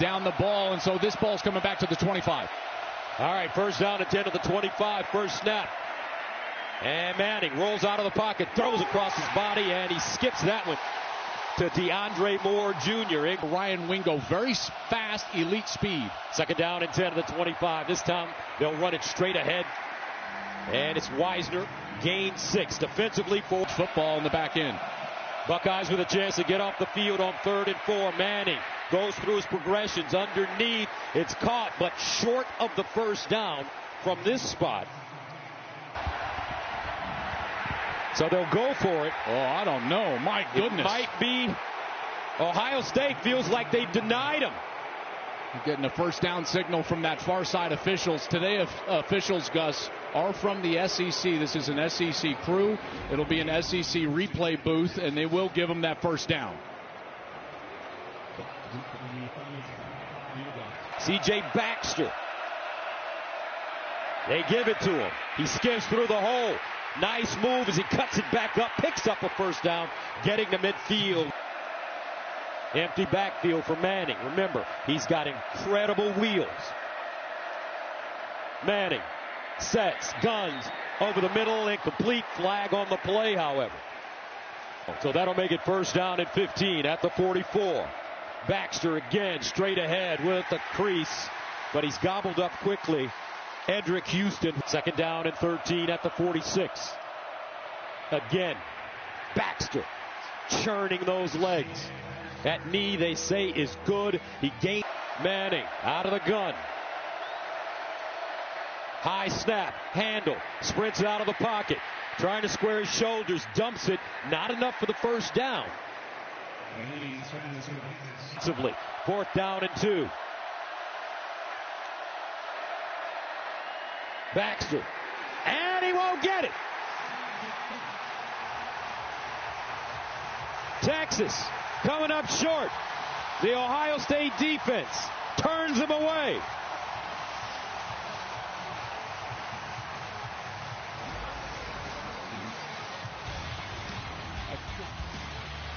down the ball, and so this ball's coming back to the 25. All right, first down and 10 to the 25, first snap. And Manning rolls out of the pocket, throws across his body, and he skips that one to DeAndre Moore Jr. Ryan Wingo, very fast, elite speed. Second down and 10 to the 25. This time they'll run it straight ahead. And it's Wisner, gain 6 defensively for football in the back end. Buckeyes with a chance to get off the field on 3rd and 4. Manning goes through his progressions underneath. It's caught, but short of the first down from this spot. So they'll go for it. Oh, I don't know. My goodness. It might be Ohio State feels like they denied him. You're getting a first down signal from that far side officials. Today, officials, Gus, are from the SEC. This is an SEC crew. It'll be an SEC replay booth, and they will give them that first down. C.J. Baxter. They give it to him. He skims through the hole. Nice move as he cuts it back up, picks up a first down, getting to midfield. Empty backfield for Manning. Remember, he's got incredible wheels. Manning sets, guns, over the middle, incomplete. Flag on the play, however. So that'll make it first down and 15 at the 44. Baxter again, straight ahead with the crease, but he's gobbled up quickly. Edric Houston, second down and 13 at the 46. Again, Baxter churning those legs. That knee, they say, is good. He gained. Manning out of the gun. High snap, handle, sprints out of the pocket. Trying to square his shoulders, dumps it. Not enough for the first down. Fourth down and 2. Baxter, and he won't get it. Texas coming up short. The Ohio State defense turns him away.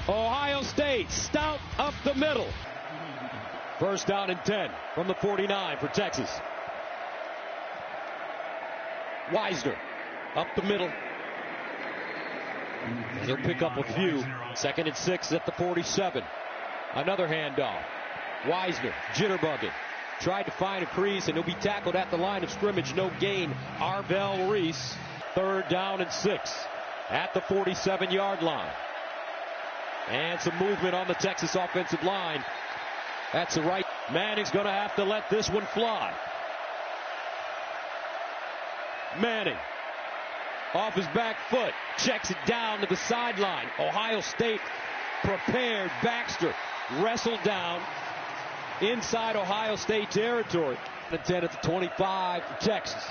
Ohio State stout up the middle. First down and 10 from the 49 for Texas. Wisner up the middle. He'll pick up a few. Second and 6 at the 47. Another handoff. Wisner jitterbugging. Tried to find a crease, and he'll be tackled at the line of scrimmage. No gain. Arvell Reese. Third down and 6 at the 47-yard line. And some movement on the Texas offensive line. That's the right. Manning's going to have to let this one fly. Manning off his back foot, checks it down to the sideline. Ohio State prepared. Baxter wrestled down inside Ohio State territory. The 10 at the 25 for Texas.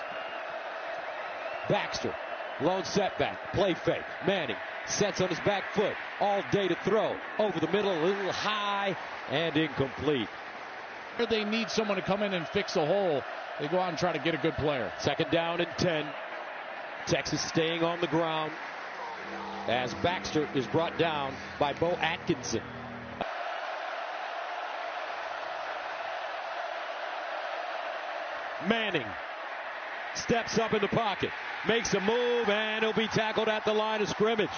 Baxter, lone setback, play fake. Manning sets on his back foot, all day to throw. Over the middle, a little high, and incomplete. They need someone to come in and fix a hole. They go out and try to get a good player. Second down and 10. Texas staying on the ground as Baxter is brought down by Bo Atkinson. Manning steps up in the pocket, makes a move, and he'll be tackled at the line of scrimmage.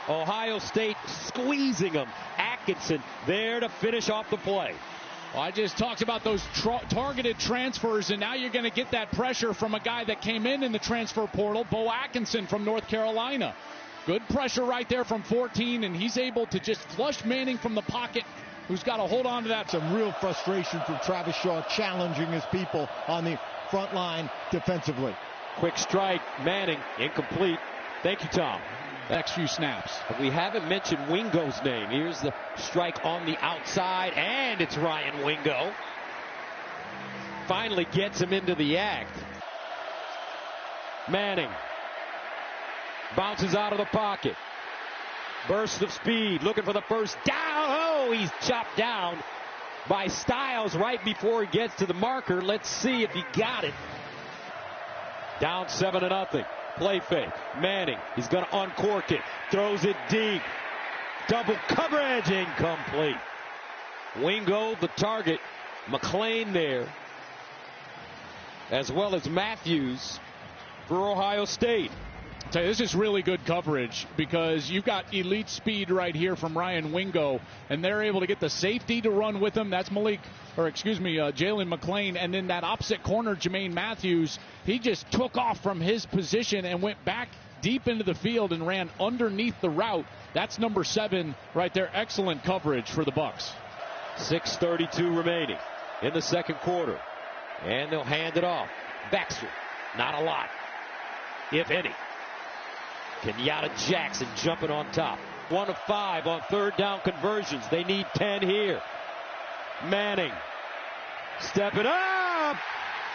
Ohio State squeezing him. Atkinson there to finish off the play. Well, I just talked about those targeted transfers, and now you're going to get that pressure from a guy that came in the transfer portal, Bo Atkinson from North Carolina. Good pressure right there from 14, and he's able to just flush Manning from the pocket, who's got to hold on to that. Some real frustration from Travis Shaw challenging his people on the front line defensively. Quick strike, Manning, incomplete. Thank you, Tom. Next few snaps. We haven't mentioned Wingo's name. Here's the strike on the outside, and it's Ryan Wingo. Finally gets him into the act. Manning bounces out of the pocket. Burst of speed, looking for the first down. Oh, he's chopped down by Styles right before he gets to the marker. Let's see if he got it. Down 7-0. Play fake. Manning, he's going to uncork it. Throws it deep. Double coverage, incomplete. Wingo, the target McClain there, as well as Matthews for Ohio State. I'll tell you, this is really good coverage because you've got elite speed right here from Ryan Wingo, and they're able to get the safety to run with him. That's Jalen McClain. And then that opposite corner, Jermaine Matthews, he just took off from his position and went back deep into the field and ran underneath the route. That's number 7 right there. Excellent coverage for the Bucks. 6:32 remaining in the second quarter. And they'll hand it off. Baxter, not a lot, if any. Kenyatta Jackson jumping on top. 1 of 5 on third down conversions. They need 10 here. Manning stepping up.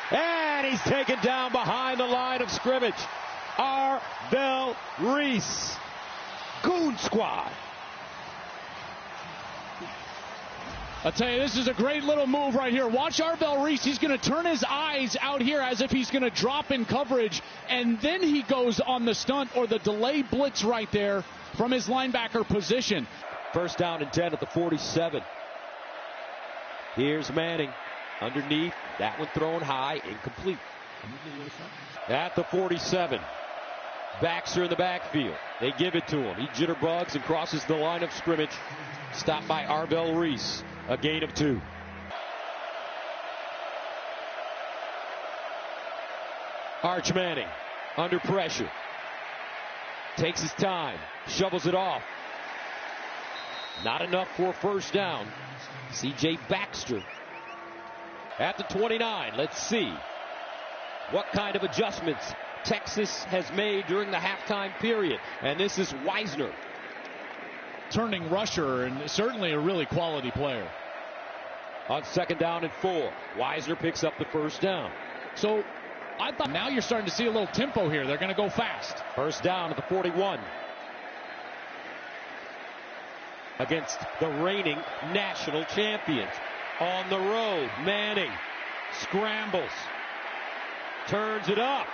And he's taken down behind the line of scrimmage. Arvell Reese. Goon Squad. I'll tell you, this is a great little move right here. Watch Arvell Reese. He's going to turn his eyes out here as if he's going to drop in coverage, and then he goes on the stunt or the delay blitz right there from his linebacker position. First down and 10 at the 47. Here's Manning underneath. That one thrown high, incomplete. At the 47. Baxter in the backfield. They give it to him. He jitterbugs and crosses the line of scrimmage. Stopped by Arvell Reese. A gain of 2. Arch Manning under pressure. Takes his time. Shovels it off. Not enough for a first down. C.J. Baxter at the 29. Let's see what kind of adjustments Texas has made during the halftime period. And this is Wisner. Turning rusher and certainly a really quality player. On second down and 4. Wisner picks up the first down. So I thought now you're starting to see a little tempo here. They're going to go fast. First down at the 41. Against the reigning national champions. On the road, Manning scrambles. Turns it up.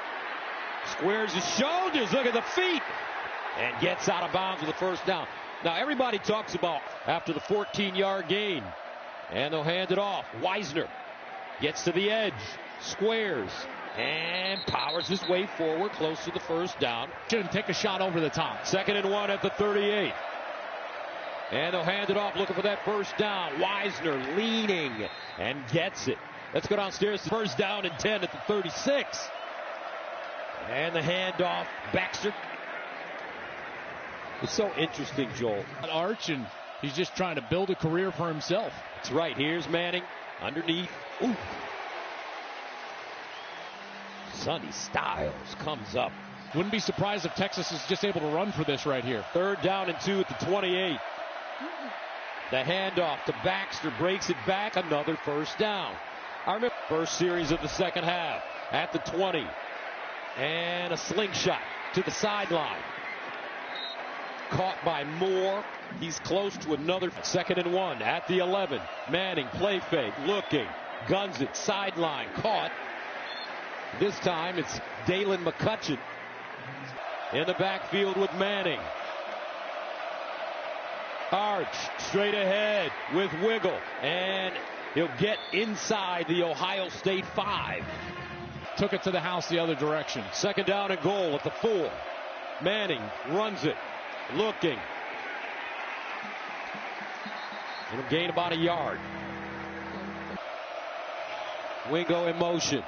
Squares his shoulders. Look at the feet. And gets out of bounds with the first down. Now everybody talks about after the 14-yard gain. And they'll hand it off. Wisner gets to the edge. Squares. And powers his way forward close to the first down. Shouldn't take a shot over the top. 2nd and 1 at the 38. And they'll hand it off looking for that first down. Wisner leaning and gets it. Let's go downstairs to first down and 10 at the 36. And the handoff. Baxter. It's so interesting, Joel. Arch, and he's just trying to build a career for himself. That's right. Here's Manning underneath. Ooh. Sonny Styles comes up. Wouldn't be surprised if Texas is just able to run for this right here. 3rd down and 2 at the 28. The handoff to Baxter breaks it back. Another first down. I remember first series of the second half at the 20. And a slingshot to the sideline. Caught by Moore. He's close to another 2nd and 1 at the 11. Manning play fake, looking, guns it, sideline, caught. This time it's Dalen McCutcheon in the backfield with Manning. Arch straight ahead with wiggle, and he'll get inside the Ohio State 5. Took it to the house the other direction. 2nd down and goal at the 4. Manning runs it, looking. It'll gain about a yard. Wingo in motion.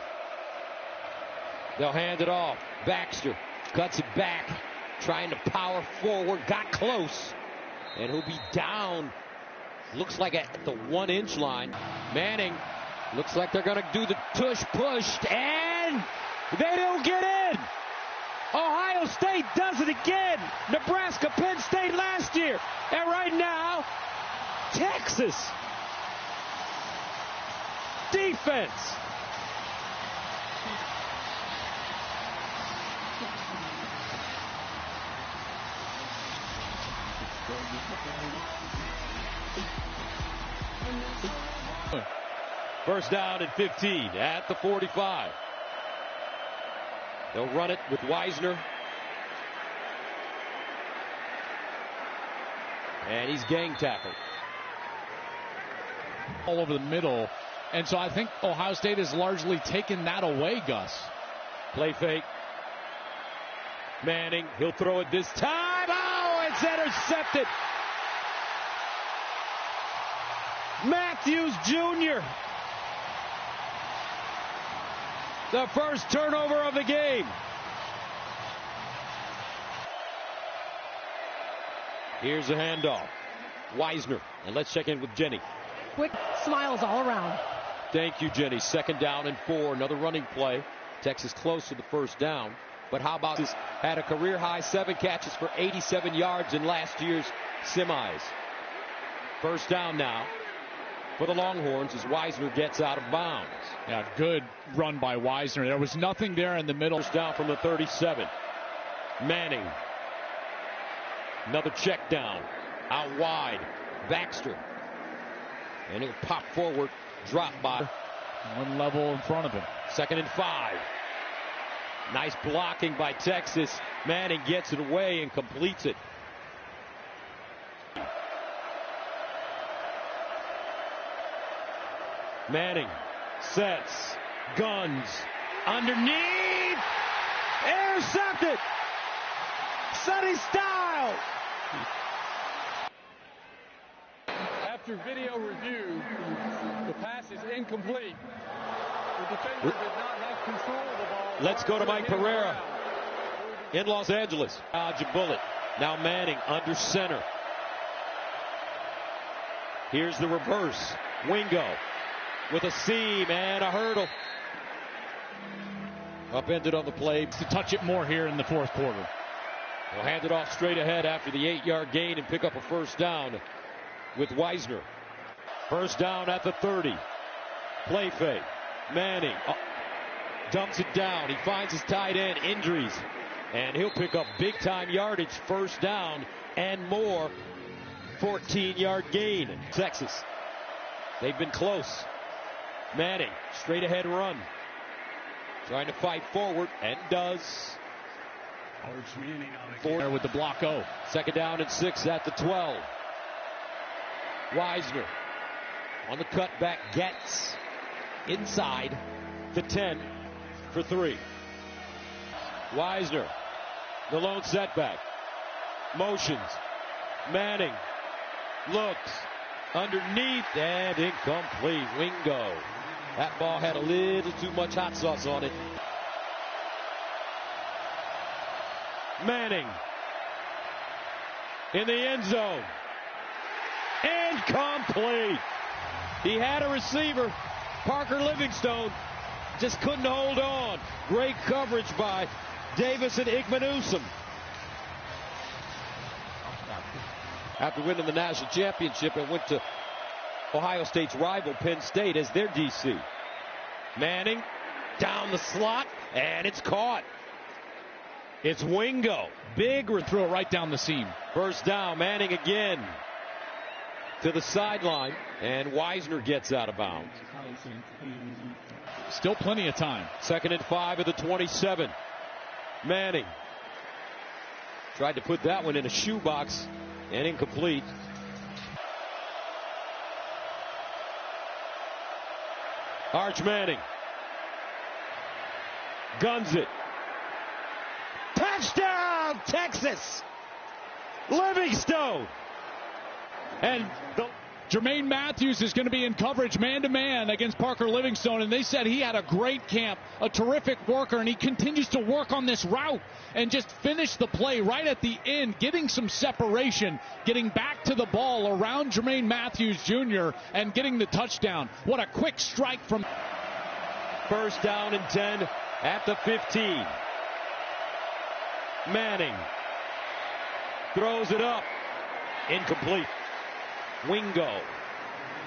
They'll hand it off. Baxter cuts it back, trying to power forward. Got close, and he'll be down. Looks like at the 1-inch line. Manning looks like they're going to do the tush push, and they don't get in. Ohio State does it again. Nebraska, Penn State last year, and right now, Texas defense. First down and 15 at the 45. They'll run it with Wisner. And he's gang tackled. All over the middle. And so I think Ohio State has largely taken that away, Gus. Play fake. Manning, he'll throw it this time. Oh, it's intercepted. Matthews Jr. The first turnover of the game. Here's a handoff. Weisner. And let's check in with Jenny. Quick smiles all around. Thank you, Jenny. 2nd down and 4. Another running play. Texas close to the first down. But how about this? Had a career high 7 catches for 87 yards in last year's semis. First down now for the Longhorns as Weisner gets out of bounds. Yeah, good run by Weisner. There was nothing there in the middle. First down from the 37. Manning. Another check down. Out wide. Baxter. And he'll pop forward. Drop by. One level in front of him. 2nd and 5. Nice blocking by Texas. Manning gets it away and completes it. Manning sets, guns, underneath, intercepted. Sonny Styles. After video review, the pass is incomplete. The defender did not have control of the ball. Let's go to Mike Pereira in Los Angeles. Dodge a bullet. Now Manning under center. Here's the reverse. Wingo with a seam and a hurdle. Upended on the play. To touch it more here in the 4th quarter. We'll hand it off straight ahead after the 8-yard gain and pick up a first down with Weisner. First down at the 30. Play fake. Manning dumps it down. He finds his tight end. Injuries. And he'll pick up big-time yardage. First down and more. 14-yard gain. Texas. They've been close. Manning. Straight ahead run. Trying to fight forward. And does. There with the block O. 2nd down and 6 at the 12. Weisner on the cutback gets inside the 10 for 3. Weisner, the lone setback. Motions. Manning looks underneath and incomplete. Wingo. That ball had a little too much hot sauce on it. Manning in the end zone. Incomplete. He had a receiver, Parker Livingstone, just couldn't hold on. Great coverage by Davis and Igmanusum. After winning the national championship and went to Ohio State's rival Penn State as their DC. Manning down the slot and it's caught. It's Wingo. Big throw it right down the seam. First down. Manning again to the sideline, and Weisner gets out of bounds. Still plenty of time. 2nd and 5 at the 27. Manning tried to put that one in a shoebox and incomplete. Arch Manning guns it. Touchdown, Texas! Livingstone! And Jermaine Matthews is going to be in coverage man-to-man against Parker Livingstone, and they said he had a great camp, a terrific worker, and he continues to work on this route and just finish the play right at the end, getting some separation, getting back to the ball around Jermaine Matthews Jr. and getting the touchdown. What a quick strike from... First down and 10 at the 15. Manning throws it up. Incomplete. Wingo.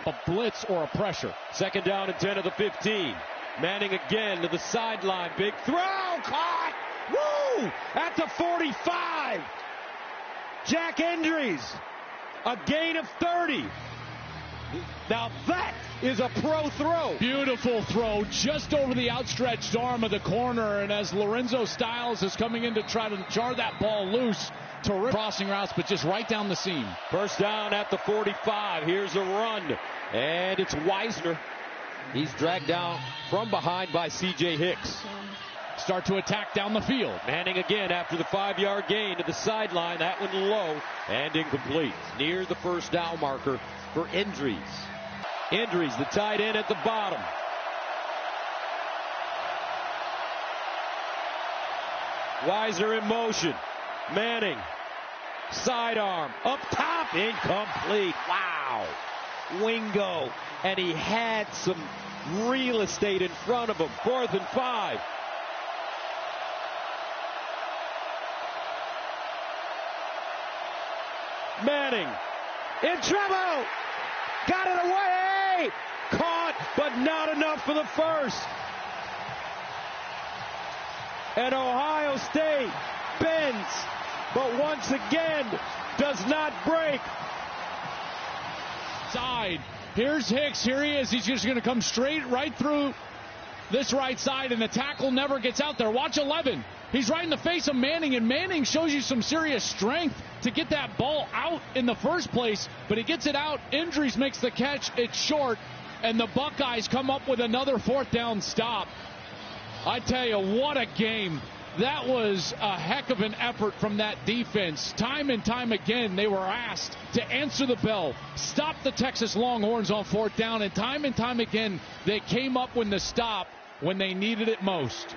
A blitz or a pressure. 2nd down and 10 of the 15. Manning again to the sideline. Big throw. Caught. Woo! At the 45. Jack Endries. A gain of 30. Now that is a pro throw. Beautiful throw just over the outstretched arm of the corner. And as Lorenzo Styles is coming in to try to jar that ball loose, terrific crossing routes, but just right down the seam. First down at the 45. Here's a run. And it's Weisner He's dragged down from behind by C.J. Hicks. Start to attack down the field. Manning again after the 5-yard gain to the sideline. That one low and incomplete. Near the first down marker for Endries. Endries, the tight end at the bottom. Weiser in motion. Manning. Sidearm. Up top. Incomplete. Wow. Wingo. And he had some real estate in front of him. 4th and 5. Manning in trouble. Got it away. Caught, but not enough for the first. And Ohio State bends, but once again does not break. Side. Here's Hicks. Here he is. He's just going to come straight right through this right side, and the tackle never gets out there. Watch 11. He's right in the face of Manning, and Manning shows you some serious strength to get that ball out in the first place, but he gets it out. Endries makes the catch. It's short, and the Buckeyes come up with another 4th down stop. I tell you, what a game. That was a heck of an effort from that defense. Time and time again, they were asked to answer the bell, stop the Texas Longhorns on 4th down, and time again, they came up with the stop when they needed it most.